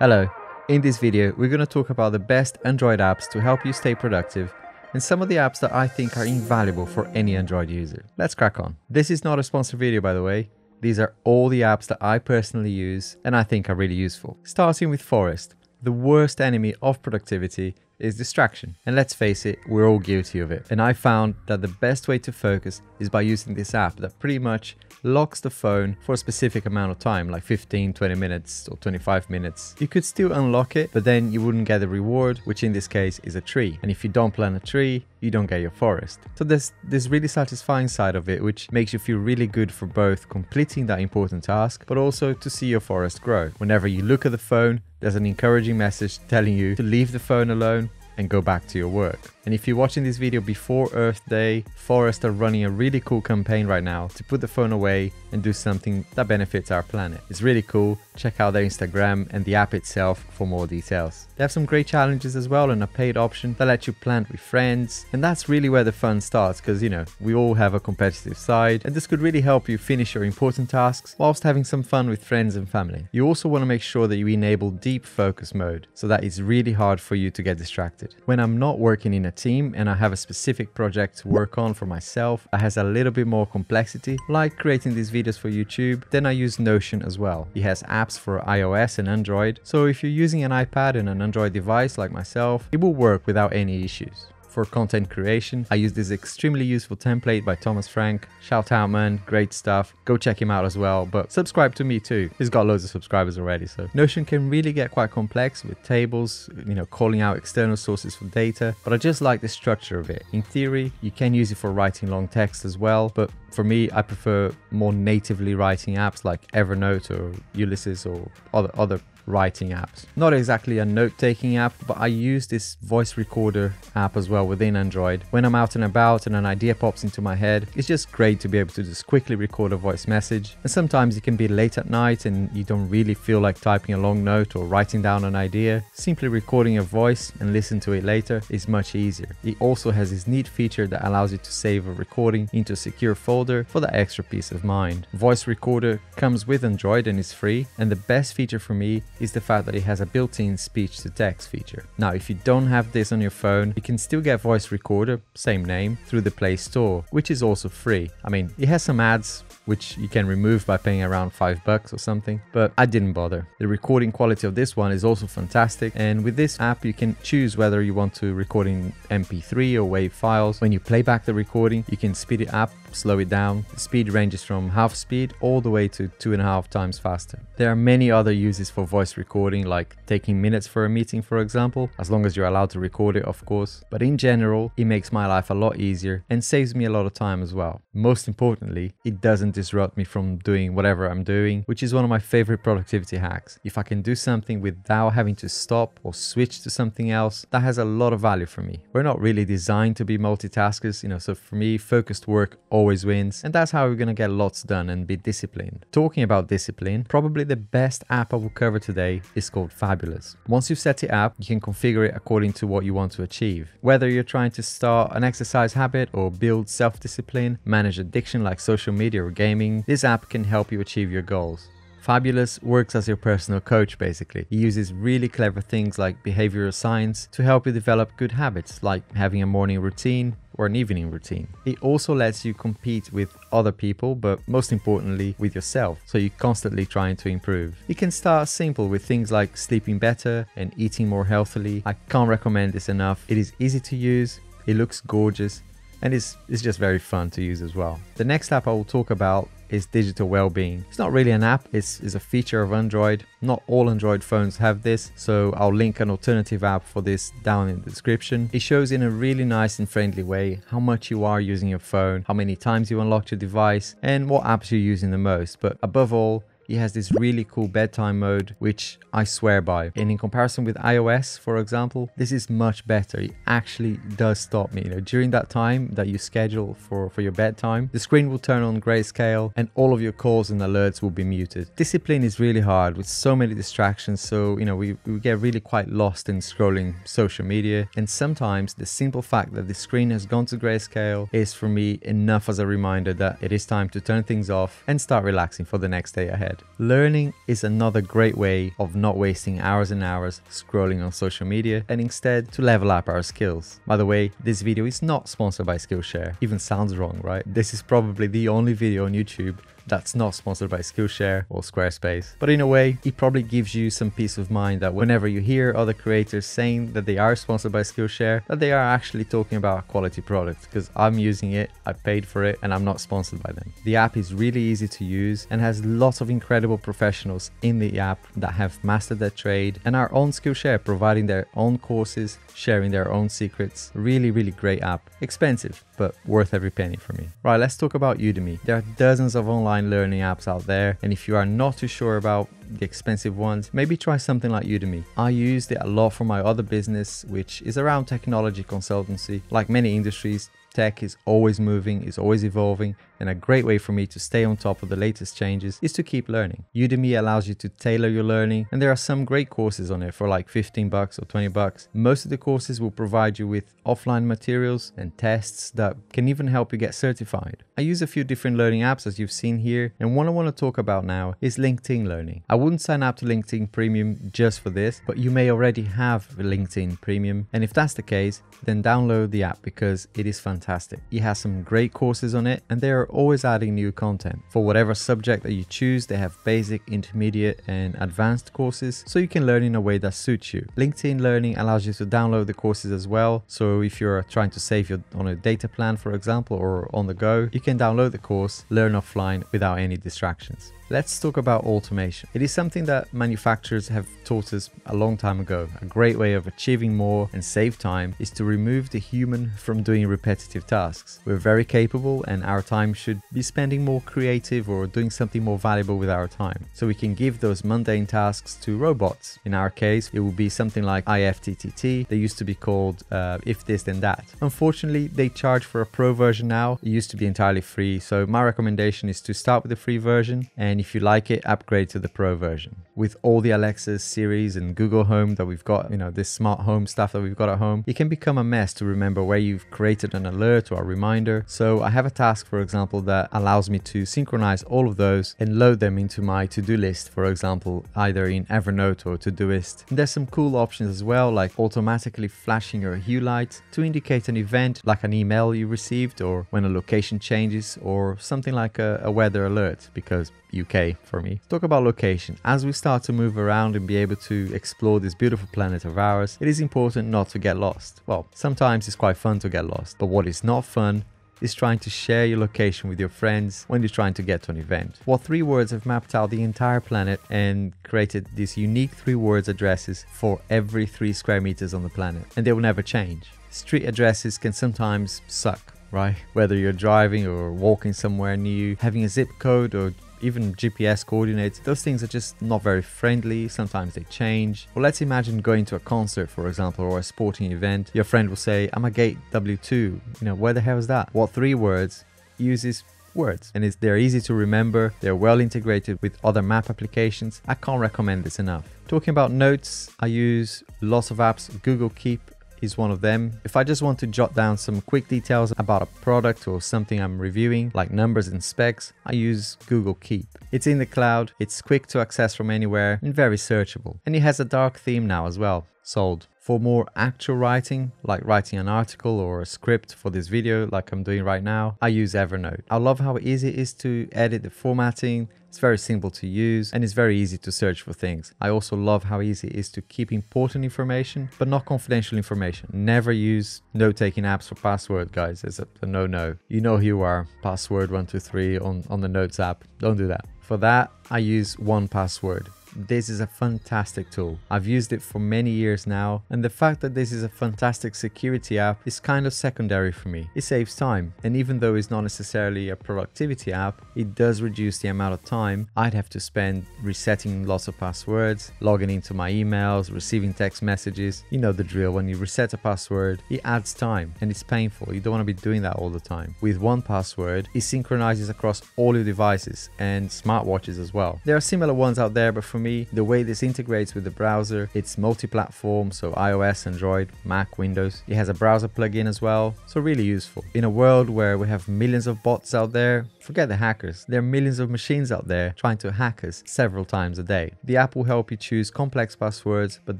Hello, in this video we're going to talk about the best Android apps to help you stay productive and some of the apps that I think are invaluable for any Android user. Let's crack on. This is not a sponsored video, by the way. These are all the apps that I personally use and I think are really useful. Starting with Forest. The worst enemy of productivity is distraction. And let's face it, we're all guilty of it. And I found that the best way to focus is by using this app that pretty much locks the phone for a specific amount of time, like 15, 20 minutes or 25 minutes. You could still unlock it, but then you wouldn't get the reward, which in this case is a tree. And if you don't plant a tree, you don't get your forest. So there's this really satisfying side of it, which makes you feel really good for both completing that important task, but also to see your forest grow. Whenever you look at the phone, there's an encouraging message telling you to leave the phone alone and go back to your work. And if you're watching this video before Earth Day, Forest are running a really cool campaign right now to put the phone away and do something that benefits our planet. It's really cool. Check out their Instagram and the app itself for more details. They have some great challenges as well and a paid option that lets you plant with friends. And that's really where the fun starts because, you know, we all have a competitive side and this could really help you finish your important tasks whilst having some fun with friends and family. You also want to make sure that you enable deep focus mode so that it's really hard for you to get distracted. When I'm not working in a team and I have a specific project to work on for myself that has a little bit more complexity, like creating these videos for YouTube, then I use Notion as well. It has apps for iOS and Android, so if you're using an iPad and an Android device like myself, it will work without any issues. For content creation, I use this extremely useful template by Thomas Frank. Shout out, man, great stuff. Go check him out as well, but subscribe to me too. He's got loads of subscribers already. So Notion can really get quite complex with tables, you know, calling out external sources for data, but I just like the structure of it. In theory, you can use it for writing long text as well, but for me, I prefer more natively writing apps like Evernote or Ulysses or other writing apps. Not exactly a note-taking app, but I use this voice recorder app as well within Android. When I'm out and about and an idea pops into my head, it's just great to be able to just quickly record a voice message. And sometimes it can be late at night and you don't really feel like typing a long note or writing down an idea. Simply recording your voice and listen to it later is much easier. It also has this neat feature that allows you to save a recording into a secure folder for that extra peace of mind. Voice recorder comes with Android and is free, and the best feature for me is the fact that it has a built-in speech-to-text feature. Now, if you don't have this on your phone, you can still get voice recorder, same name, through the Play Store, which is also free. I mean, it has some ads, which you can remove by paying around $5 or something, but I didn't bother. The recording quality of this one is also fantastic, and with this app you can choose whether you want to record in MP3 or WAV files. When you play back the recording, you can speed it up, slow it down. The speed ranges from half speed all the way to 2.5 times faster. There are many other uses for voice recording, like taking minutes for a meeting, for example, as long as you're allowed to record it, of course. But in general, it makes my life a lot easier and saves me a lot of time as well. Most importantly, it doesn't disrupt me from doing whatever I'm doing, which is one of my favorite productivity hacks. If I can do something without having to stop or switch to something else, that has a lot of value for me. We're not really designed to be multitaskers, you know, so for me, focused work always wins, and that's how we're gonna get lots done and be disciplined. Talking about discipline, probably the best app I will cover today is called Fabulous. Once you've set it up, you can configure it according to what you want to achieve. Whether you're trying to start an exercise habit or build self-discipline, manage addiction like social media or gaming, this app can help you achieve your goals. Fabulous works as your personal coach, basically. He uses really clever things like behavioral science to help you develop good habits, like having a morning routine or an evening routine. It also lets you compete with other people, but most importantly with yourself, so you're constantly trying to improve. You can start simple with things like sleeping better and eating more healthily. I can't recommend this enough. It is easy to use, it looks gorgeous, and it's just very fun to use as well. The next app I will talk about is Digital Wellbeing. It's not really an app, it's a feature of Android. Not all Android phones have this, so I'll link an alternative app for this down in the description. It shows in a really nice and friendly way how much you are using your phone, how many times you unlocked your device, and what apps you're using the most. But above all, it has this really cool bedtime mode, which I swear by. And in comparison with iOS, for example, this is much better. It actually does stop me. You know, during that time that you schedule for your bedtime, the screen will turn on grayscale and all of your calls and alerts will be muted. Discipline is really hard with so many distractions. So, you know, we get really quite lost in scrolling social media. And sometimes the simple fact that the screen has gone to grayscale is for me enough as a reminder that it is time to turn things off and start relaxing for the next day ahead. ahead. Learning is another great way of not wasting hours and hours scrolling on social media and instead to level up our skills. By the way, this video is not sponsored by Skillshare. Even sounds wrong, right? This is probably the only video on YouTube that's not sponsored by Skillshare or Squarespace. But in a way, it probably gives you some peace of mind that whenever you hear other creators saying that they are sponsored by Skillshare, that they are actually talking about a quality product, because I'm using it, I paid for it, and I'm not sponsored by them. The app is really easy to use and has lots of incredible professionals in the app that have mastered their trade and are on Skillshare, providing their own courses, sharing their own secrets. Really great app. Expensive, but worth every penny for me. Right, let's talk about Udemy. There are dozens of online learning apps out there, and if you are not too sure about the expensive ones, maybe try something like Udemy. I used it a lot for my other business, which is around technology consultancy. Like many industries, tech is always moving, is always evolving, and a great way for me to stay on top of the latest changes is to keep learning. Udemy allows you to tailor your learning, and there are some great courses on it for like 15 bucks or 20 bucks. Most of the courses will provide you with offline materials and tests that can even help you get certified. I use a few different learning apps as you've seen here, and one I want to talk about now is LinkedIn Learning. I wouldn't sign up to LinkedIn Premium just for this, but you may already have LinkedIn Premium, and if that's the case, then download the app because it is fantastic. It has some great courses on it, and they are always adding new content. For whatever subject that you choose, they have basic, intermediate, and advanced courses, so you can learn in a way that suits you. LinkedIn Learning allows you to download the courses as well, so if you're trying to save on a data plan, for example, or on the go, you can download the course, learn offline without any distractions. Let's talk about automation. It is something that manufacturers have taught us a long time ago. A great way of achieving more and save time is to remove the human from doing repetitive tasks. We're very capable, and our time should be spending more creative or doing something more valuable with our time. So we can give those mundane tasks to robots. In our case, it will be something like IFTTT. They used to be called If This Then That. Unfortunately, they charge for a pro version now. It used to be entirely free. So my recommendation is to start with the free version, and if you like it, upgrade to the pro version. With all the Alexa, Siris, and Google Home that we've got, this smart home stuff that we've got at home, it can become a mess to remember where you've created an alert or a reminder. So I have a task, for example, that allows me to synchronize all of those and load them into my to-do list, for example, either in Evernote or Todoist. And there's some cool options as well, like automatically flashing your hue light to indicate an event, like an email you received, or when a location changes, or something like a weather alert, because UK for me. Talk about location. As we start to move around and be able to explore this beautiful planet of ours, it is important not to get lost. Well, sometimes it's quite fun to get lost, but what is not fun is trying to share your location with your friends when you're trying to get to an event. Well, 3 words have mapped out the entire planet and created these unique 3 words addresses for every 3 square meters on the planet, and they will never change. Street addresses can sometimes suck, right? Whether you're driving or walking somewhere new, having a zip code or even GPS coordinates, those things are just not very friendly. Sometimes they change. Well, let's imagine going to a concert, for example, or a sporting event. Your friend will say, I'm at gate W2. Where the hell is that? What 3 words uses words, and they're easy to remember. They're well integrated with other map applications. I can't recommend this enough. Talking about notes, I use lots of apps. Google Keep is one of them. If I just want to jot down some quick details about a product or something I'm reviewing, like numbers and specs, I use Google Keep. It's in the cloud, it's quick to access from anywhere, and very searchable. And it has a dark theme now as well. Sold. For more actual writing, like writing an article or a script for this video like I'm doing right now, I use Evernote. I love how easy it is to edit the formatting. It's very simple to use, and it's very easy to search for things. I also love how easy it is to keep important information, but not confidential information. Never use note-taking apps for password, guys. It's a no-no. You know who you are. Password 123 on the Notes app. Don't do that. For that, I use 1Password. This is a fantastic tool. I've used it for many years now, and the fact that this is a fantastic security app is kind of secondary for me. It saves time, and even though it's not necessarily a productivity app, it does reduce the amount of time I'd have to spend resetting lots of passwords, logging into my emails, receiving text messages. You know the drill. When you reset a password, it adds time, and it's painful. You don't want to be doing that all the time. With 1Password, it synchronizes across all your devices and smartwatches as well. There are similar ones out there, but for me. The way this integrates with the browser, it's multi-platform, so iOS, Android, Mac, Windows. It has a browser plugin as well, so really useful. In a world where we have millions of bots out there, forget the hackers. There are millions of machines out there trying to hack us several times a day. The app will help you choose complex passwords, but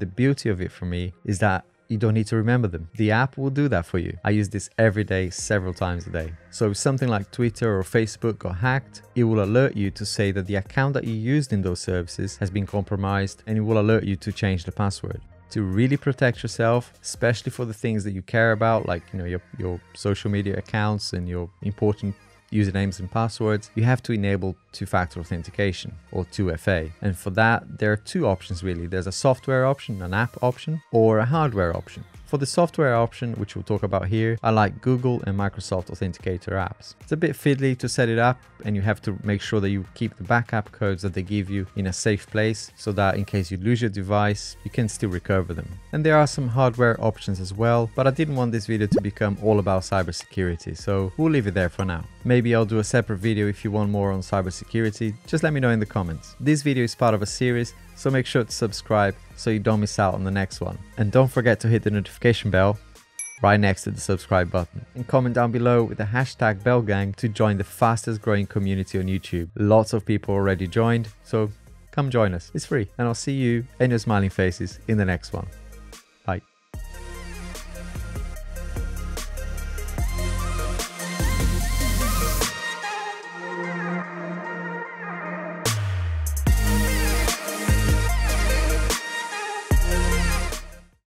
the beauty of it for me is that you don't need to remember them. The app will do that for you. I use this every day, several times a day. So if something like Twitter or Facebook got hacked, it will alert you to say that the account that you used in those services has been compromised, and it will alert you to change the password. To really protect yourself, especially for the things that you care about, like your social media accounts and your important usernames and passwords, you have to enable two-factor authentication, or 2FA. And for that, there are two options really. There's a software option, an app option, or a hardware option. For the software option, which we'll talk about here, I like Google and Microsoft Authenticator apps. It's a bit fiddly to set it up, and you have to make sure that you keep the backup codes that they give you in a safe place, so that in case you lose your device, you can still recover them. And there are some hardware options as well, but I didn't want this video to become all about cybersecurity, so we'll leave it there for now. Maybe I'll do a separate video if you want more on cybersecurity. Just let me know in the comments. This video is part of a series, so make sure to subscribe so you don't miss out on the next one. And don't forget to hit the notification bell right next to the subscribe button. And comment down below with the hashtag BellGang to join the fastest growing community on YouTube. Lots of people already joined, so come join us. It's free, and I'll see you and your smiling faces in the next one.